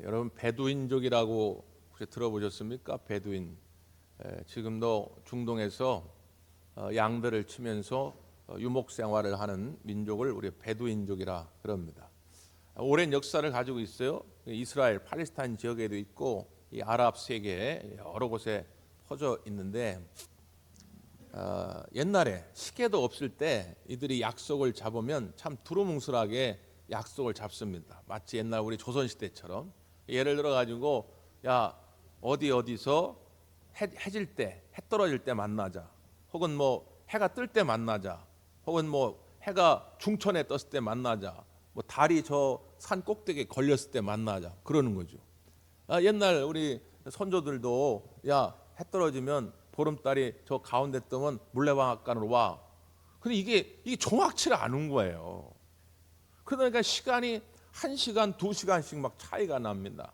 여러분 베두인족이라고 혹시 들어보셨습니까? 베두인. 지금도 중동에서 양들을 치면서 유목 생활을 하는 민족을 우리 베두인족이라 그럽니다. 오랜 역사를 가지고 있어요. 이스라엘, 팔레스타인 지역에도 있고 이 아랍 세계 여러 곳에 퍼져 있는데 옛날에 시계도 없을 때 이들이 약속을 잡으면 참 두루뭉술하게 약속을 잡습니다. 마치 옛날 우리 조선시대처럼 예를 들어 가지고 야 어디서 해질 때, 해 떨어질 때 만나자, 혹은 뭐 해가 뜰 때 만나자, 혹은 뭐 해가 중천에 떴을 때 만나자, 뭐 달이 저 산 꼭대기에 걸렸을 때 만나자 그러는 거죠. 옛날 우리 선조들도 야 해 떨어지면 보름달이 저 가운데 뜨면 물레방앗간으로 와. 근데 이게 정확치가 않은 거예요. 그러니까 시간이 1시간, 2시간씩 막 차이가 납니다.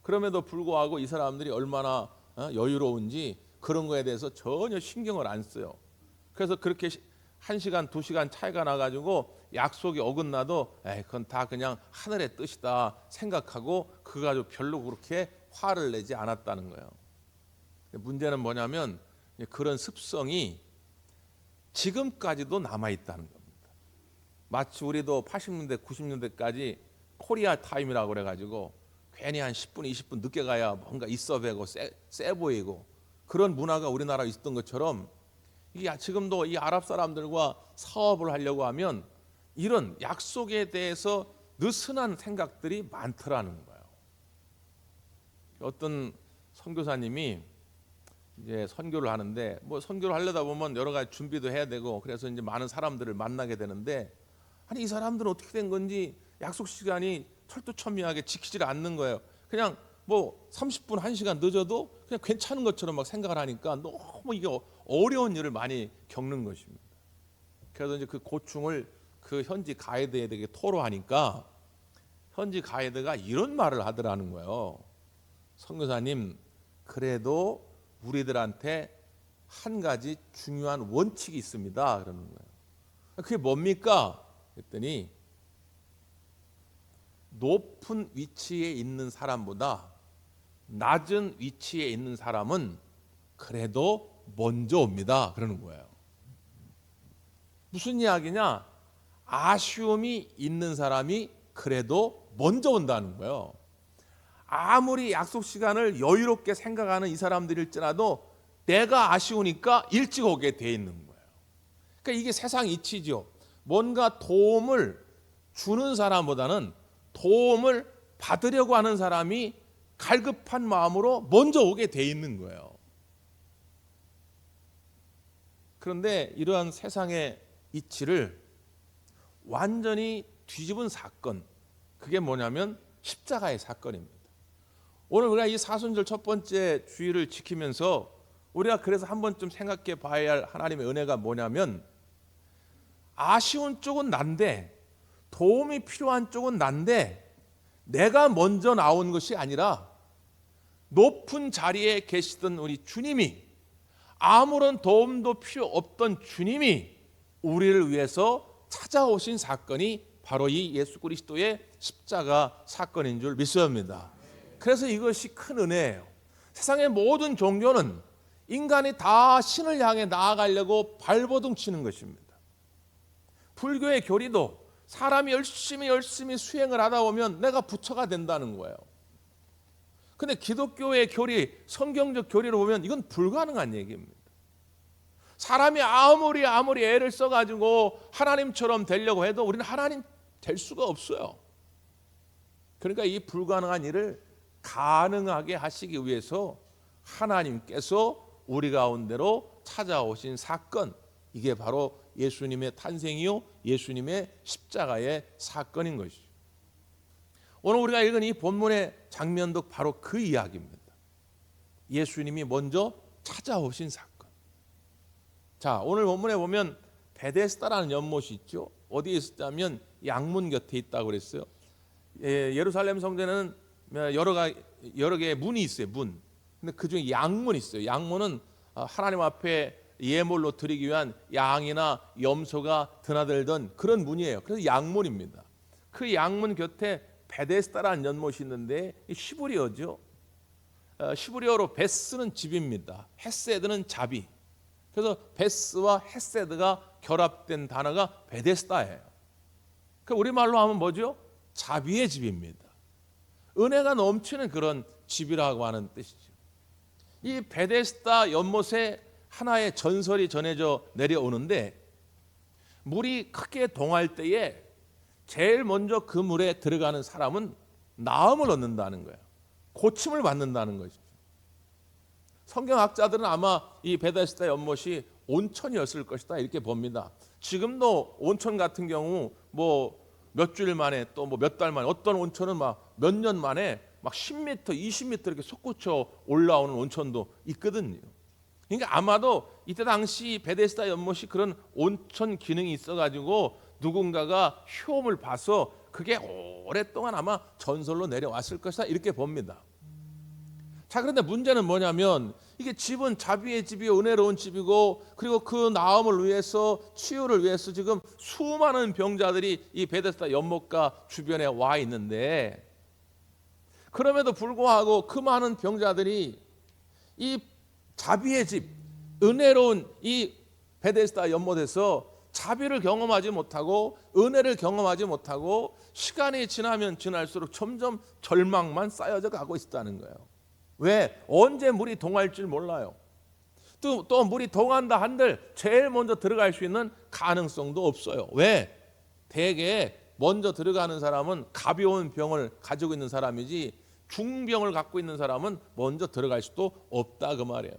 그럼에도 불구하고 이 사람들이 얼마나 여유로운지 그런 거에 대해서 전혀 신경을 안 써요. 그래서 그렇게 1시간, 2시간 차이가 나가지고 약속이 어긋나도 그건 다 그냥 하늘의 뜻이다 생각하고 그거 가지고 별로 그렇게 화를 내지 않았다는 거예요. 문제는 뭐냐면 그런 습성이 지금까지도 남아있다는 겁니다. 마치 우리도 80년대, 90년대까지 코리아 타임이라고 그래가지고 괜히 한 10분, 20분 늦게 가야 뭔가 있어 보이고 세 보이고 그런 문화가 우리나라에 있었던 것처럼 이게 지금도 이 아랍 사람들과 사업을 하려고 하면 이런 약속에 대해서 느슨한 생각들이 많더라는 거예요. 어떤 선교사님이 이제 선교를 하는데 뭐 선교를 하려다 보면 여러 가지 준비도 해야 되고 그래서 이제 많은 사람들을 만나게 되는데 아니 이 사람들은 어떻게 된 건지 약속 시간이 철두철미하게 지키질 않는 거예요. 그냥 뭐 30분, 1시간 늦어도 그냥 괜찮은 것처럼 막 생각을 하니까 너무 이게 어려운 일을 많이 겪는 것입니다. 그래서 이제 그 고충을 그 현지 가이드에게 토로하니까 현지 가이드가 이런 말을 하더라는 거예요. 선교사님, 그래도 우리들한테 한 가지 중요한 원칙이 있습니다. 그러는 거예요. 그게 뭡니까? 그랬더니 높은 위치에 있는 사람보다 낮은 위치에 있는 사람은 그래도 먼저 옵니다. 그러는 거예요. 무슨 이야기냐? 아쉬움이 있는 사람이 그래도 먼저 온다는 거예요. 아무리 약속 시간을 여유롭게 생각하는 이 사람들일지라도 내가 아쉬우니까 일찍 오게 돼 있는 거예요. 그러니까 이게 세상 이치죠. 뭔가 도움을 주는 사람보다는 도움을 받으려고 하는 사람이 갈급한 마음으로 먼저 오게 돼 있는 거예요. 그런데 이러한 세상의 이치를 완전히 뒤집은 사건, 그게 뭐냐면 십자가의 사건입니다. 오늘 우리가 이 사순절 첫 번째 주일을 지키면서 우리가 그래서 한 번쯤 생각해 봐야 할 하나님의 은혜가 뭐냐면 아쉬운 쪽은 난데 도움이 필요한 쪽은 난데 내가 먼저 나온 것이 아니라 높은 자리에 계시던 우리 주님이 아무런 도움도 필요 없던 주님이 우리를 위해서 찾아오신 사건이 바로 이 예수 그리스도의 십자가 사건인 줄 믿습니다. 그래서 이것이 큰 은혜예요. 세상의 모든 종교는 인간이 다 신을 향해 나아가려고 발버둥 치는 것입니다. 불교의 교리도 사람이 열심히 수행을 하다 보면 내가 부처가 된다는 거예요. 근데 기독교의 교리, 성경적 교리로 보면 이건 불가능한 얘기입니다. 사람이 아무리 애를 써가지고 하나님처럼 되려고 해도 우리는 하나님 될 수가 없어요. 그러니까 이 불가능한 일을 가능하게 하시기 위해서 하나님께서 우리 가운데로 찾아오신 사건, 이게 바로 예수님의 탄생이요 예수님의 십자가의 사건인 것이죠. 오늘 우리가 읽은 이 본문의 장면도 바로 그 이야기입니다. 예수님이 먼저 찾아오신 사건. 자, 오늘 본문에 보면 베데스다라는 연못이 있죠. 어디에 있었다면 양문 곁에 있다고 그랬어요. 예루살렘 성전에는 여러 개의 문이 있어요. 문. 근데 그 중에 양문이 있어요. 양문은 하나님 앞에 예물로 드리기 위한 양이나 염소가 드나들던 그런 문이에요. 그래서 양문입니다. 그 양문 곁에 베데스다라는 연못이 있는데 히브리어죠. 히브리어로 베스는 집입니다. 헤세드는 자비. 그래서 베스와 헤세드가 결합된 단어가 베데스다예요. 그 우리말로 하면 뭐죠? 자비의 집입니다. 은혜가 넘치는 그런 집이라고 하는 뜻이죠. 이 베데스다 연못에 하나의 전설이 전해져 내려오는데, 물이 크게 동할 때에 제일 먼저 그 물에 들어가는 사람은 나음을 얻는다는 거예요. 고침을 받는다는 것이죠. 성경학자들은 아마 이 베데스다 연못이 온천이었을 것이다 이렇게 봅니다. 지금도 온천 같은 경우 뭐 몇 주일 만에 또 뭐 몇 달 만에, 어떤 온천은 막 몇 년 만에 막 10m, 20m 이렇게 솟구쳐 올라오는 온천도 있거든요. 그러니까 아마도 이때 당시 베데스다 연못이 그런 온천 기능이 있어가지고 누군가가 효험을 봐서 그게 오랫동안 아마 전설로 내려왔을 것이다 이렇게 봅니다. 자, 그런데 문제는 뭐냐면 이게 집은 자비의 집이고 은혜로운 집이고, 그리고 그 나음을 위해서, 치유를 위해서 지금 수많은 병자들이 이 베데스다 연못가 주변에 와 있는데, 그럼에도 불구하고 그 많은 병자들이 이 자비의 집, 은혜로운 이 베데스다 연못에서 자비를 경험하지 못하고 은혜를 경험하지 못하고 시간이 지나면 지날수록 점점 절망만 쌓여져 가고 있다는 거예요. 왜? 언제 물이 동할 줄 몰라요. 또 물이 동한다 한들 제일 먼저 들어갈 수 있는 가능성도 없어요. 왜? 대개 먼저 들어가는 사람은 가벼운 병을 가지고 있는 사람이지 중병을 갖고 있는 사람은 먼저 들어갈 수도 없다 그 말이에요.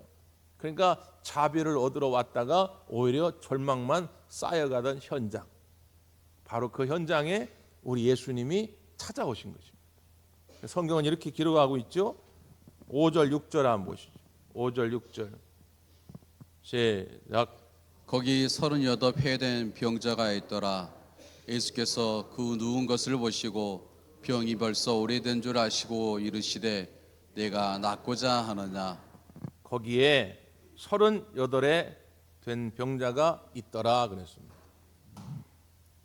그러니까 자비를 얻으러 왔다가 오히려 절망만 쌓여가던 현장, 바로 그 현장에 우리 예수님이 찾아오신 것입니다. 성경은 이렇게 기록하고 있죠. 5절 6절 한번 보시죠. 5절 6절 시작. 거기 38회 된 병자가 있더라. 예수께서 그 누운 것을 보시고 병이 벌써 오래된 줄 아시고 이르시되 내가 낫고자 하느냐. 거기에 38에 된 병자가 있더라 그랬습니다.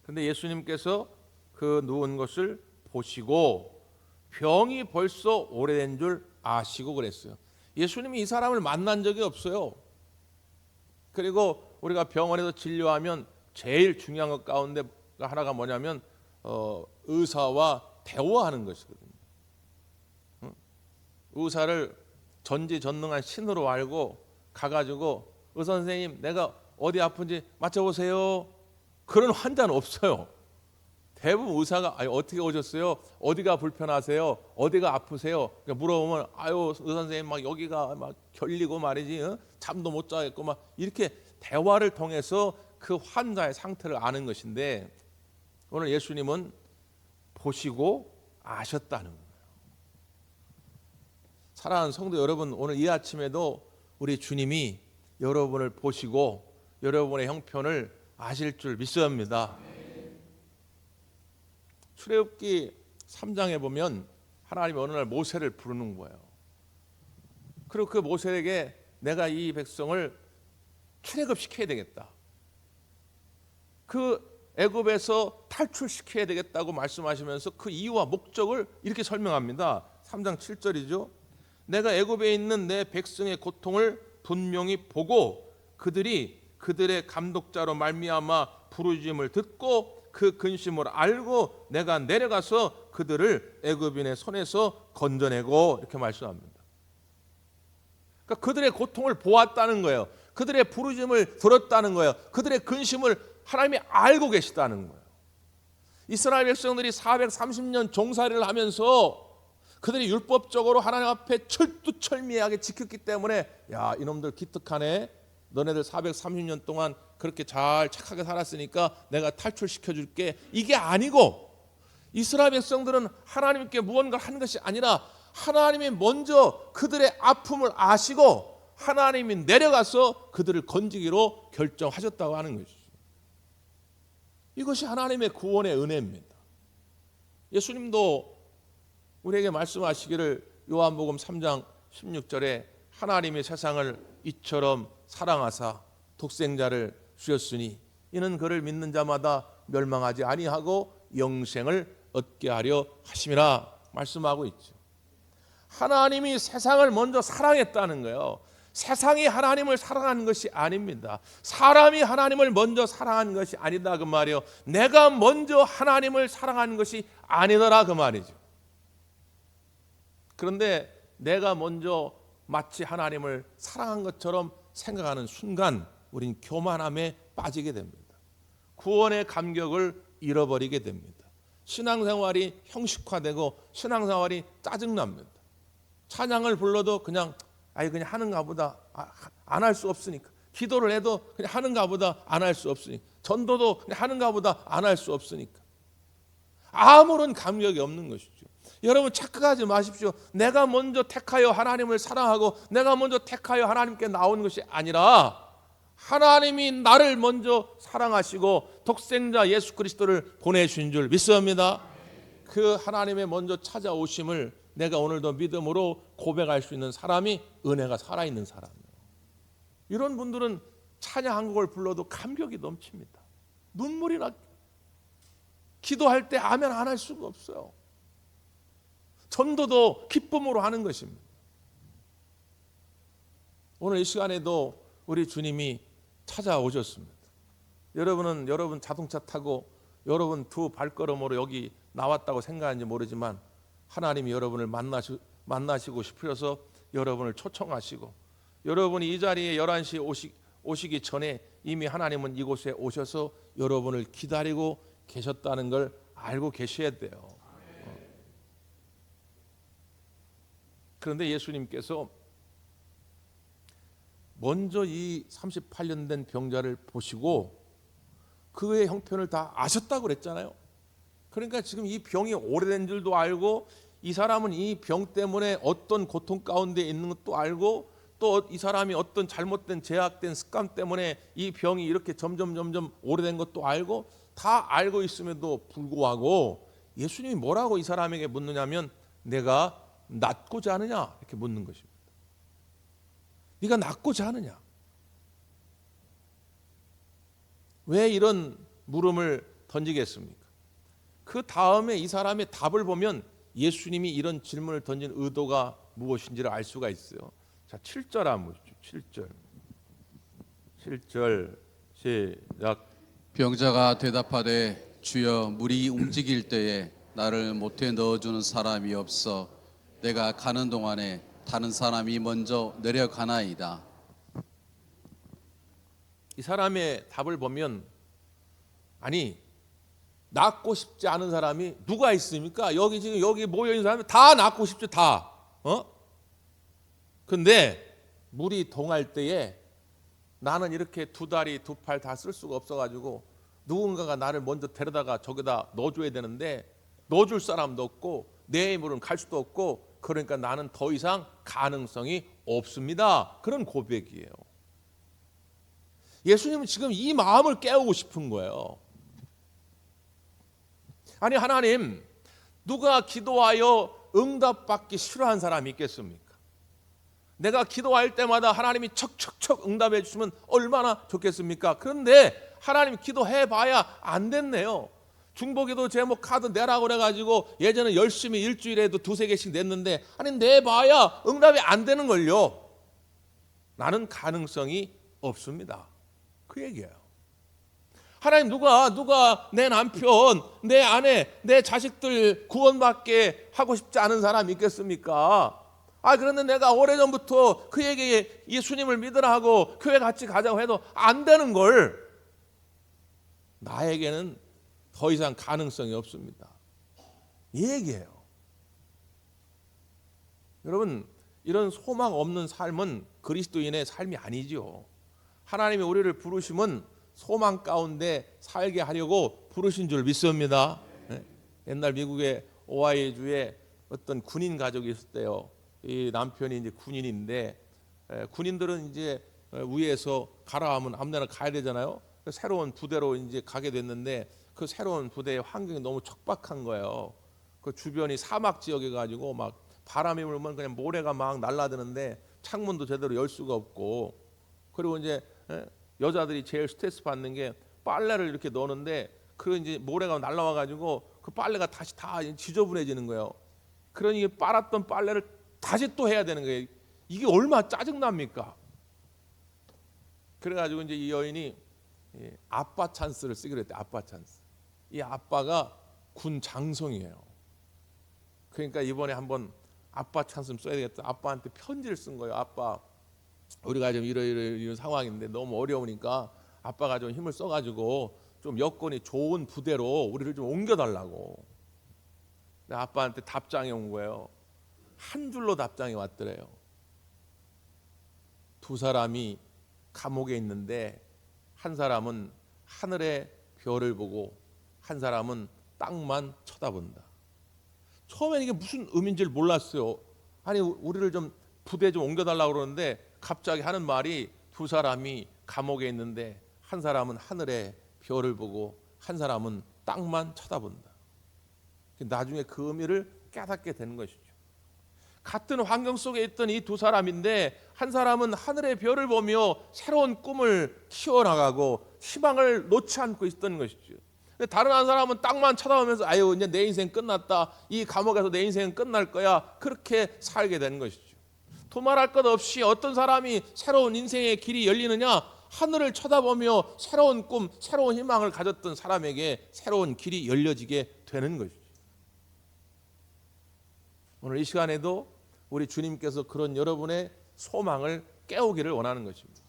그런데 예수님께서 그 누운 것을 보시고 병이 벌써 오래된 줄 아시고 그랬어요. 예수님이 이 사람을 만난 적이 없어요. 그리고 우리가 병원에서 진료하면 제일 중요한 것 가운데 하나가 뭐냐면 의사와 대화하는 것이거든요. 의사를 전지전능한 신으로 알고 가가지고 의사 선생님 내가 어디 아픈지 맞춰보세요. 그런 환자는 없어요. 대부분 의사가 어떻게 오셨어요? 어디가 불편하세요? 어디가 아프세요? 그러니까 물어보면 의사 선생님 막 여기가 막 결리고 말이지, 잠도 못 자겠고 막 이렇게 대화를 통해서 그 환자의 상태를 아는 것인데, 오늘 예수님은 보시고 아셨다는 거예요. 사랑하는 성도 여러분, 오늘 이 아침에도 우리 주님이 여러분을 보시고 여러분의 형편을 아실 줄 믿습니다. 출애굽기 3장에 보면 하나님이 어느 날 모세를 부르는 거예요. 그리고 그 모세에게 내가 이 백성을 출애굽시켜야 되겠다, 그 애굽에서 탈출시켜야 되겠다고 말씀하시면서 그 이유와 목적을 이렇게 설명합니다. 3장 7절이죠. 내가 애굽에 있는 내 백성의 고통을 분명히 보고 그들이 그들의 감독자로 말미암아 부르짖음을 듣고 그 근심을 알고 내가 내려가서 그들을 애굽인의 손에서 건져내고, 이렇게 말씀합니다. 그러니까 그들의 고통을 보았다는 거예요. 그들의 부르짖음을 들었다는 거예요. 그들의 근심을 하나님이 알고 계시다는 거예요. 이스라엘 백성들이 430년 종살이를 하면서 그들이 율법적으로 하나님 앞에 철두철미하게 지켰기 때문에 야, 이놈들 기특하네, 너네들 430년 동안 그렇게 잘 착하게 살았으니까 내가 탈출시켜 줄게, 이게 아니고, 이스라엘 백성들은 하나님께 무언가를 하는 것이 아니라 하나님이 먼저 그들의 아픔을 아시고 하나님이 내려가서 그들을 건지기로 결정하셨다고 하는 것이죠. 이것이 하나님의 구원의 은혜입니다. 예수님도 우리에게 말씀하시기를 요한복음 3장 16절에 하나님의 세상을 이처럼 사랑하사 독생자를 주셨으니 이는 그를 믿는 자마다 멸망하지 아니하고 영생을 얻게 하려 하심이라 말씀하고 있죠. 하나님이 세상을 먼저 사랑했다는 거예요. 세상이 하나님을 사랑하는 것이 아닙니다. 사람이 하나님을 먼저 사랑하는 것이 아니다 그 말이에요. 내가 먼저 하나님을 사랑하는 것이 아니더라 그 말이죠. 그런데 내가 먼저 마치 하나님을 사랑한 것처럼 생각하는 순간 우린 교만함에 빠지게 됩니다. 구원의 감격을 잃어버리게 됩니다. 신앙생활이 형식화되고 신앙생활이 짜증납니다. 찬양을 불러도 그냥 하는가 보다, 안 할 수 없으니까. 기도를 해도 그냥 하는가 보다, 안 할 수 없으니까. 전도도 그냥 하는가 보다, 안 할 수 없으니까. 아무런 감격이 없는 것이죠. 여러분 착각하지 마십시오. 내가 먼저 택하여 하나님을 사랑하고 내가 먼저 택하여 하나님께 나온 것이 아니라 하나님이 나를 먼저 사랑하시고 독생자 예수 그리스도를 보내주신 줄 믿습니다. 그 하나님의 먼저 찾아오심을 내가 오늘도 믿음으로 고백할 수 있는 사람이 은혜가 살아있는 사람이에요. 이런 분들은 찬양 한 곡을 불러도 감격이 넘칩니다. 눈물이 나. 기도할 때 아멘 안 할 수가 없어요. 전도도 기쁨으로 하는 것입니다. 오늘 이 시간에도 우리 주님이 찾아오셨습니다. 여러분은 여러분 자동차 타고 여러분 두 발걸음으로 여기 나왔다고 생각하는지 모르지만 하나님이 여러분을 만나시고 싶으셔서 여러분을 초청하시고 여러분이 이 자리에 11시에 오시기 전에 이미 하나님은 이곳에 오셔서 여러분을 기다리고 계셨다는 걸 알고 계셔야 돼요. 그런데 예수님께서 먼저 이 38년 된 병자를 보시고 그의 형편을 다 아셨다고 그랬잖아요. 그러니까 지금 이 병이 오래된 줄도 알고 이 사람은 이 병 때문에 어떤 고통 가운데 있는 것도 알고 또 이 사람이 어떤 잘못된 제약된 습관 때문에 이 병이 이렇게 점점 오래된 것도 알고 다 알고 있음에도 불구하고 예수님이 뭐라고 이 사람에게 묻느냐면 내가 낫고자 하느냐 이렇게 묻는 것입니다. 네가 낫고자 하느냐? 왜 이런 물음을 던지겠습니까? 그 다음에 이 사람의 답을 보면 예수님이 이런 질문을 던진 의도가 무엇인지를 알 수가 있어요. 자, 7절 한번 보시죠. 7절 시작. 병자가 대답하되 주여 물이 움직일 때에 나를 못에 넣어주는 사람이 없어 내가 가는 동안에 다른 사람이 먼저 내려가나이다. 이 사람의 답을 보면 아니 낫고 싶지 않은 사람이 누가 있습니까? 여기 지금 여기 모여 있는 사람이 다 낫고 싶죠, 다. 근데 물이 동할 때에 나는 이렇게 두 다리 두 팔 다 쓸 수가 없어가지고 누군가가 나를 먼저 데려다가 저기다 넣어줘야 되는데 넣어줄 사람도 없고 내 힘으로는 갈 수도 없고 그러니까 나는 더 이상 가능성이 없습니다. 그런 고백이에요. 예수님은 지금 이 마음을 깨우고 싶은 거예요. 아니 하나님, 누가 기도하여 응답받기 싫어하는 사람이 있겠습니까? 내가 기도할 때마다 하나님이 척척척 응답해 주시면 얼마나 좋겠습니까? 그런데 하나님 기도해봐야 안 됐네요. 중보기도 제목 카드 내라고 그래가지고 예전에 열심히 일주일에도 2-3개씩 냈는데 아니 내봐야 응답이 안 되는 걸요. 나는 가능성이 없습니다. 그 얘기예요. 하나님 누가 내 남편, 내 아내, 내 자식들 구원받게 하고 싶지 않은 사람이 있겠습니까? 그런데 내가 오래전부터 그에게 예수님을 믿으라 하고 교회 같이 가자고 해도 안 되는 걸 나에게는 더 이상 가능성이 없습니다. 이 얘기예요. 여러분 이런 소망 없는 삶은 그리스도인의 삶이 아니죠. 하나님이 우리를 부르심은 소망 가운데 살게 하려고 부르신 줄 믿습니다. 옛날 미국의 오하이주에 어떤 군인 가족이 있었대요. 이 남편이 이제 군인인데 군인들은 이제 위에서 가라 하면 아무데나 가야 되잖아요. 새로운 부대로 이제 가게 됐는데 그 새로운 부대의 환경이 너무 척박한 거예요. 그 주변이 사막 지역에 가지고 막 바람이 불면 그냥 모래가 막 날아드는데 창문도 제대로 열 수가 없고 그리고 이제 여자들이 제일 스트레스 받는 게 빨래를 이렇게 넣는데 그 이제 모래가 날라와 가지고 그 빨래가 다시 다 지저분해지는 거예요. 그러니 빨았던 빨래를 다시 또 해야 되는 거예요. 이게 얼마나 짜증납니까? 그래가지고 이제 이 여인이 아빠 찬스를 쓰기로 했대. 아빠 찬스. 이 아빠가 군 장성이에요. 그러니까 이번에 한번 아빠 찬스 좀 써야 되겠다. 아빠한테 편지를 쓴 거예요. 아빠, 우리가 좀 이런 상황인데 너무 어려우니까 아빠가 좀 힘을 써가지고 좀 여건이 좋은 부대로 우리를 좀 옮겨달라고. 근데 아빠한테 답장이 온 거예요. 한 줄로 답장이 왔더래요. 두 사람이 감옥에 있는데 한 사람은 하늘의 별을 보고 한 사람은 땅만 쳐다본다. 처음엔 이게 무슨 의미인지를 몰랐어요. 아니 우리를 좀 부대 좀 옮겨달라고 그러는데 갑자기 하는 말이 두 사람이 감옥에 있는데 한 사람은 하늘의 별을 보고 한 사람은 땅만 쳐다본다. 나중에 그 의미를 깨닫게 되는 것이죠. 같은 환경 속에 있던 이 두 사람인데 한 사람은 하늘의 별을 보며 새로운 꿈을 키워나가고 희망을 놓지 않고 있었던 것이죠. 다른 한 사람은 땅만 쳐다보면서 아유 이제 내 인생 끝났다. 이 감옥에서 내 인생은 끝날 거야. 그렇게 살게 되는 것이죠. 도말할 것 없이 어떤 사람이 새로운 인생의 길이 열리느냐? 하늘을 쳐다보며 새로운 꿈, 새로운 희망을 가졌던 사람에게 새로운 길이 열려지게 되는 것이죠. 오늘 이 시간에도 우리 주님께서 그런 여러분의 소망을 깨우기를 원하는 것입니다.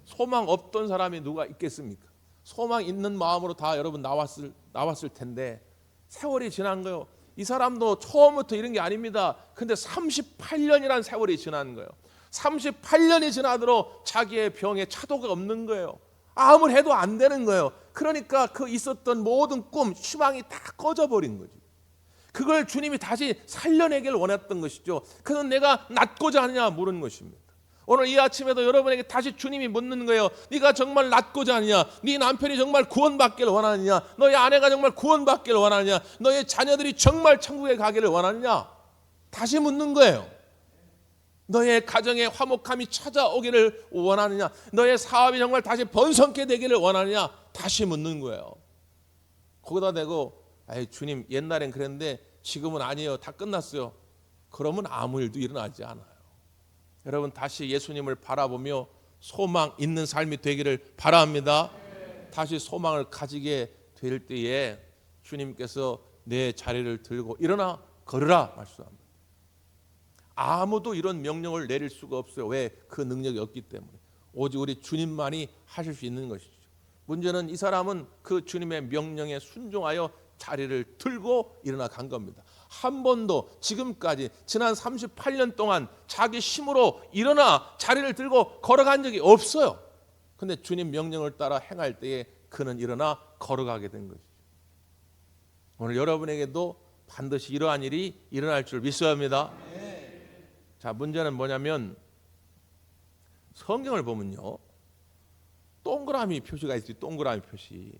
소망 없던 사람이 누가 있겠습니까? 소망 있는 마음으로 다 여러분 나왔을 텐데 세월이 지난 거요. 이 사람도 처음부터 이런 게 아닙니다. 근데 38년이란 세월이 지난 거예요. 38년이 지나도록 자기의 병에 차도가 없는 거예요. 아무리 해도 안 되는 거예요. 그러니까 그 있었던 모든 꿈, 희망이 다 꺼져버린 거지. 그걸 주님이 다시 살려내기를 원했던 것이죠. 그는 내가 낫고자 하느냐 물은 것입니다. 오늘 이 아침에도 여러분에게 다시 주님이 묻는 거예요. 네가 정말 낫고자 하느냐? 네 남편이 정말 구원받기를 원하느냐? 너의 아내가 정말 구원받기를 원하느냐? 너의 자녀들이 정말 천국에 가기를 원하느냐? 다시 묻는 거예요. 너의 가정에 화목함이 찾아오기를 원하느냐? 너의 사업이 정말 다시 번성케 되기를 원하느냐? 다시 묻는 거예요. 거기다 대고 아이 주님 옛날엔 그랬는데 지금은 아니에요. 다 끝났어요. 그러면 아무 일도 일어나지 않아요. 여러분 다시 예수님을 바라보며 소망 있는 삶이 되기를 바랍니다. 다시 소망을 가지게 될 때에 주님께서 내 자리를 들고 일어나 걸으라 말씀합니다. 아무도 이런 명령을 내릴 수가 없어요. 왜? 그 능력이 없기 때문에. 오직 우리 주님만이 하실 수 있는 것이죠. 문제는 이 사람은 그 주님의 명령에 순종하여 자리를 들고 일어나 간 겁니다. 한 번도 지금까지 지난 38년 동안 자기 힘으로 일어나 자리를 들고 걸어간 적이 없어요. 근데 주님 명령을 따라 행할 때에 그는 일어나 걸어가게 된 것이죠. 오늘 여러분에게도 반드시 이러한 일이 일어날 줄 믿어야 합니다. 자, 문제는 뭐냐면 성경을 보면요. 동그라미 표시가 있어요. 동그라미 표시.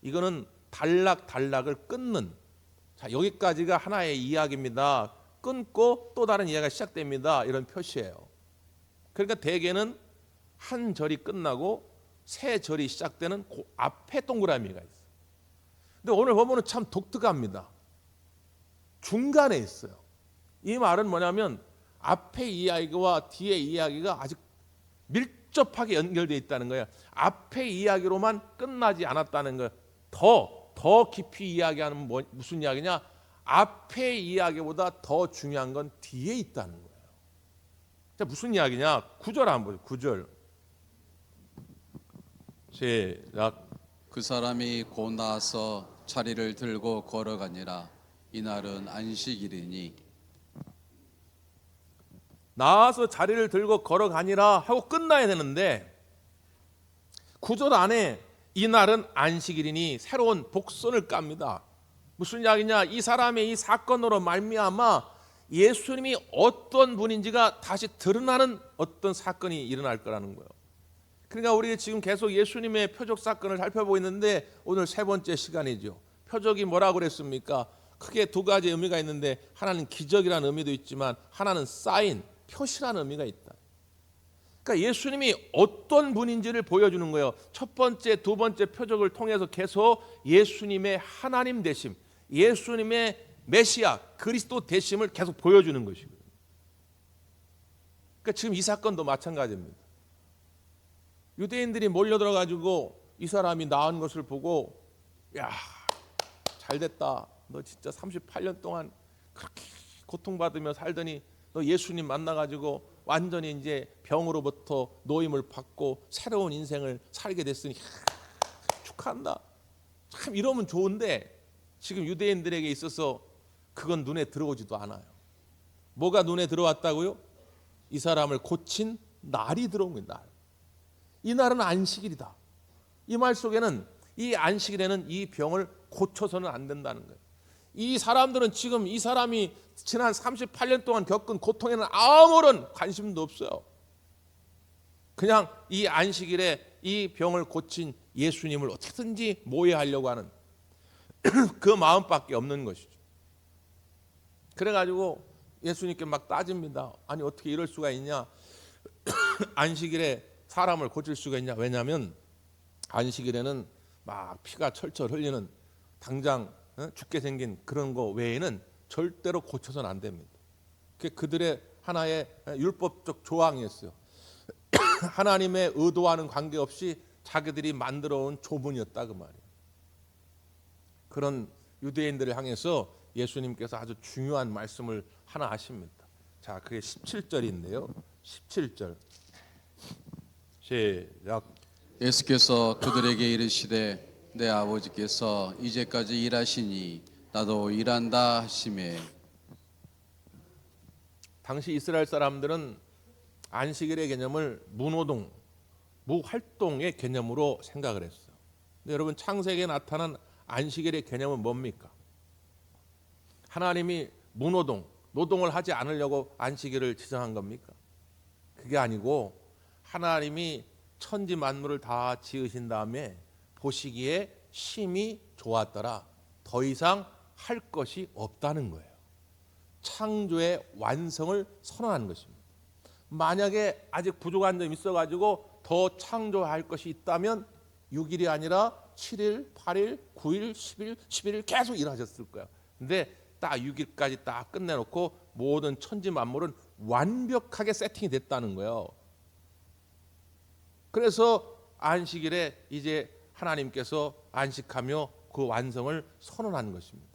이거는 단락을 끊는. 자, 여기까지가 하나의 이야기입니다. 끊고 또 다른 이야기가 시작됩니다. 이런 표시예요. 그러니까 대개는 한 절이 끝나고 새 절이 시작되는 그 앞에 동그라미가 있어요. 근데 오늘 보면은 참 독특합니다. 중간에 있어요. 이 말은 뭐냐면 앞에 이야기와 뒤에 이야기가 아직 밀접하게 연결되어 있다는 거예요. 앞에 이야기로만 끝나지 않았다는 거예요. 더 깊이 이야기하는 무슨 이야기냐? 앞에 이야기보다 더 중요한 건 뒤에 있다는 거예요. 자, 무슨 이야기냐? 9절 한번 보세요. 9절. 시작. 그 사람이 곧 나와서 자리를 들고 걸어가니라. 이날은 안식일이니. 나와서 자리를 들고 걸어가니라 하고 끝나야 되는데 9절 안에 이날은 안식일이니 새로운 복선을 깝니다. 무슨 이야기냐? 이 사람의 이 사건으로 말미암아 예수님이 어떤 분인지가 다시 드러나는 어떤 사건이 일어날 거라는 거예요. 그러니까 우리가 지금 계속 예수님의 표적 사건을 살펴보고 있는데 오늘 세 번째 시간이죠. 표적이 뭐라고 그랬습니까? 크게 두 가지 의미가 있는데 하나는 기적이라는 의미도 있지만 하나는 사인, 표시라는 의미가 있다. 그러니까 예수님이 어떤 분인지를 보여주는 거예요. 첫 번째, 두 번째 표적을 통해서 계속 예수님의 하나님 되심, 예수님의 메시아 그리스도 되심을 계속 보여주는 것이거든요. 그러니까 지금 이 사건도 마찬가지입니다. 유대인들이 몰려들어 가지고 이 사람이 나은 것을 보고 야, 잘됐다. 너 진짜 38년 동안 그렇게 고통받으며 살더니 너 예수님 만나 가지고 완전히 이제 병으로부터 노임을 받고 새로운 인생을 살게 됐으니 축하한다. 참 이러면 좋은데 지금 유대인들에게 있어서 그건 눈에 들어오지도 않아요. 뭐가 눈에 들어왔다고요? 이 사람을 고친 날이 들어온 거예요. 날. 이 날은 안식일이다. 이 말 속에는 이 안식일에는 이 병을 고쳐서는 안 된다는 거예요. 이 사람들은 지금 이 사람이 지난 38년 동안 겪은 고통에는 아무런 관심도 없어요. 그냥 이 안식일에 이 병을 고친 예수님을 어떻게든지 모해하려고 하는 그 마음밖에 없는 것이죠. 그래가지고 예수님께 막 따집니다. 아니 어떻게 이럴 수가 있냐? 안식일에 사람을 고칠 수가 있냐? 왜냐하면 안식일에는 막 피가 철철 흘리는 당장 죽게 생긴 그런 거 외에는 절대로 고쳐서는 안 됩니다. 그게 그들의 하나의 율법적 조항이었어요. 하나님의 의도와는 관계없이 자기들이 만들어온 조문이었다 그 말이에요. 그런 유대인들을 향해서 예수님께서 아주 중요한 말씀을 하나 하십니다. 자, 그게 17절인데요. 17절 시작. 예수께서 그들에게 이르시되 내 아버지께서 이제까지 일하시니 나도 일한다 하시매. 당시 이스라엘 사람들은 안식일의 개념을 무노동, 무활동의 개념으로 생각을 했어요. 근데 여러분 창세기에 나타난 안식일의 개념은 뭡니까? 하나님이 무노동, 노동을 하지 않으려고 안식일을 지정한 겁니까? 그게 아니고 하나님이 천지 만물을 다 지으신 다음에 보시기에 심히 좋았더라. 더 이상 할 것이 없다는 거예요. 창조의 완성을 선언하는 것입니다. 만약에 아직 부족한 점이 있어가지고 더 창조할 것이 있다면 6일이 아니라 7일, 8일, 9일, 10일, 11일 계속 일하셨을 거예요. 근데 딱 6일까지 딱 끝내놓고 모든 천지 만물은 완벽하게 세팅이 됐다는 거예요. 그래서 안식일에 이제 하나님께서 안식하며 그 완성을 선언한 것입니다.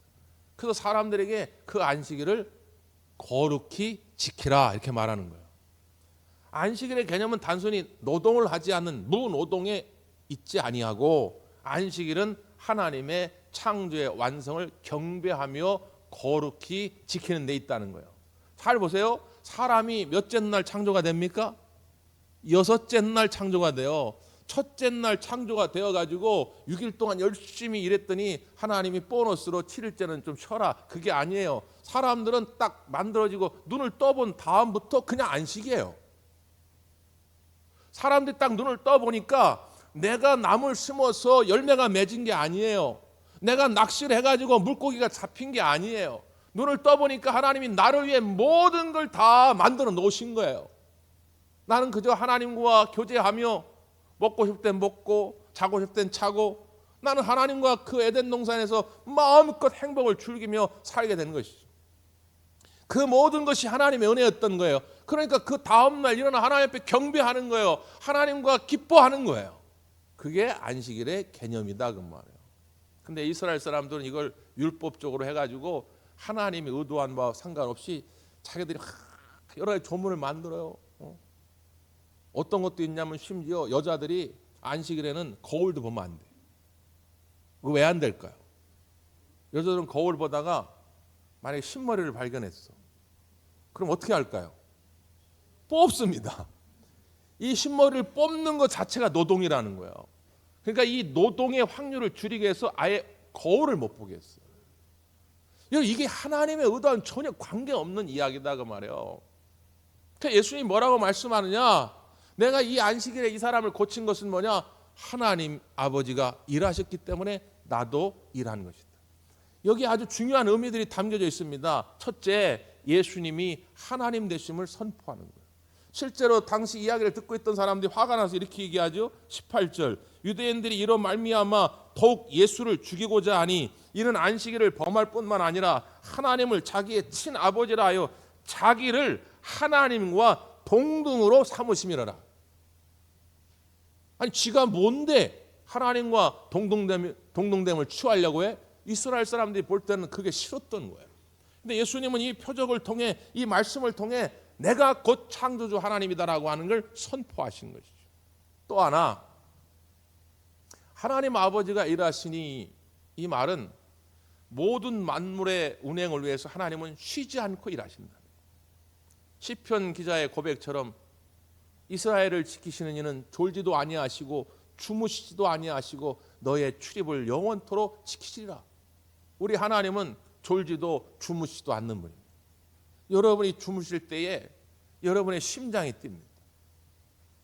그래서 사람들에게 그 안식일을 거룩히 지키라 이렇게 말하는 거예요. 안식일의 개념은 단순히 노동을 하지 않는 무노동에 있지 아니하고 안식일은 하나님의 창조의 완성을 경배하며 거룩히 지키는 데 있다는 거예요. 잘 보세요. 사람이 몇째 날 창조가 됩니까? 6째 날 창조가 돼요. 첫째 날 창조가 되어가지고 6일 동안 열심히 일했더니 하나님이 보너스로 7일째는 좀 쉬어라. 그게 아니에요. 사람들은 딱 만들어지고 눈을 떠본 다음부터 그냥 안식이에요. 사람들이 딱 눈을 떠보니까 내가 나물 심어서 열매가 맺은 게 아니에요. 내가 낚시를 해가지고 물고기가 잡힌 게 아니에요. 눈을 떠보니까 하나님이 나를 위해 모든 걸 다 만들어 놓으신 거예요. 나는 그저 하나님과 교제하며 먹고 싶을 땐 먹고 자고 싶을 땐 자고 나는 하나님과 그 에덴 동산에서 마음껏 행복을 즐기며 살게 되는 것이죠. 그 모든 것이 하나님의 은혜였던 거예요. 그러니까 그 다음날 일어나 하나님 앞에 경배하는 거예요. 하나님과 기뻐하는 거예요. 그게 안식일의 개념이다 그 말이에요. 근데 이스라엘 사람들은 이걸 율법적으로 해가지고 하나님이 의도한 바와 상관없이 자기들이 여러 가지 조문을 만들어요. 어떤 것도 있냐면 심지어 여자들이 안식일에는 거울도 보면 안 돼. 그거 왜 안 될까요? 여자들은 거울 보다가 만약에 흰머리를 발견했어. 그럼 어떻게 할까요? 뽑습니다. 이 흰머리를 뽑는 것 자체가 노동이라는 거예요. 그러니까 이 노동의 확률을 줄이기 위해서 아예 거울을 못 보게 했어요. 이게 하나님의 의도와는 전혀 관계없는 이야기다 그 말이에요. 그러니까 예수님이 뭐라고 말씀하느냐? 내가 이 안식일에 이 사람을 고친 것은 뭐냐? 하나님 아버지가 일하셨기 때문에 나도 일하는 것이다. 여기 아주 중요한 의미들이 담겨져 있습니다. 첫째, 예수님이 하나님 되심을 선포하는 거예요. 실제로 당시 이야기를 듣고 있던 사람들이 화가 나서 이렇게 얘기하죠. 18절 유대인들이 이로 말미암아 더욱 예수를 죽이고자 하니 이는 안식일을 범할 뿐만 아니라 하나님을 자기의 친아버지라 하여 자기를 하나님과 동등으로 삼으심이라라. 아니 지가 뭔데 하나님과 동등됨을 취하려고 해? 이스라엘 사람들이 볼 때는 그게 싫었던 거예요. 근데 예수님은 이 표적을 통해 이 말씀을 통해 내가 곧 창조주 하나님이다라고 하는 걸 선포하신 것이죠. 또 하나 하나님 아버지가 일하시니 이 말은 모든 만물의 운행을 위해서 하나님은 쉬지 않고 일하신다. 시편 기자의 고백처럼 이스라엘을 지키시는 이는 졸지도 아니하시고 주무시지도 아니하시고 너의 출입을 영원토록 지키시리라. 우리 하나님은 졸지도 주무시지도 않는 분입니다. 여러분이 주무실 때에 여러분의 심장이 뜁니다.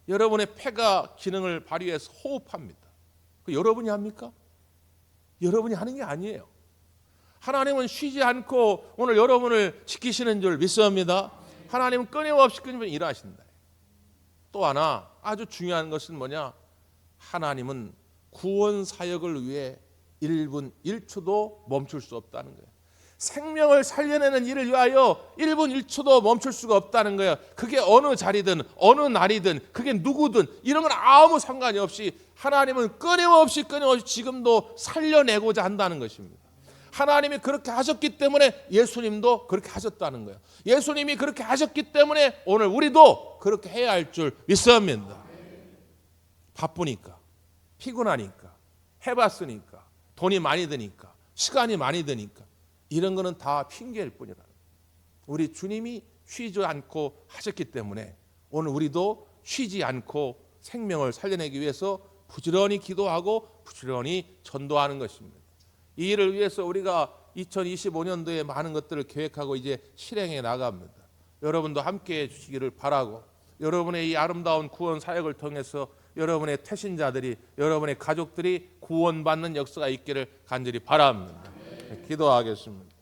여러분의 폐가 기능을 발휘해서 호흡합니다. 그 여러분이 합니까? 여러분이 하는 게 아니에요. 하나님은 쉬지 않고 오늘 여러분을 지키시는 줄 믿습니다. 하나님은 끊임없이 일하신다. 또 하나 아주 중요한 것은 뭐냐? 하나님은 구원 사역을 위해 1분 1초도 멈출 수 없다는 거예요. 생명을 살려내는 일을 위하여 1분 1초도 멈출 수가 없다는 거예요. 그게 어느 자리든 어느 날이든 그게 누구든 이런 건 아무 상관이 없이 하나님은 끊임없이 지금도 살려내고자 한다는 것입니다. 하나님이 그렇게 하셨기 때문에 예수님도 그렇게 하셨다는 거예요. 예수님이 그렇게 하셨기 때문에 오늘 우리도 그렇게 해야 할 줄 믿습니다. 바쁘니까, 피곤하니까, 해봤으니까, 돈이 많이 드니까, 시간이 많이 드니까 이런 거는 다 핑계일 뿐이라는 거예요. 우리 주님이 쉬지 않고 하셨기 때문에 오늘 우리도 쉬지 않고 생명을 살려내기 위해서 부지런히 기도하고 부지런히 전도하는 것입니다. 이 일을 위해서 우리가 2025년도에 많은 것들을 계획하고 이제 실행해 나갑니다. 여러분도 함께해 주시기를 바라고 여러분의 이 아름다운 구원 사역을 통해서 여러분의 태신자들이 여러분의 가족들이 구원받는 역사가 있기를 간절히 바랍니다. 기도하겠습니다.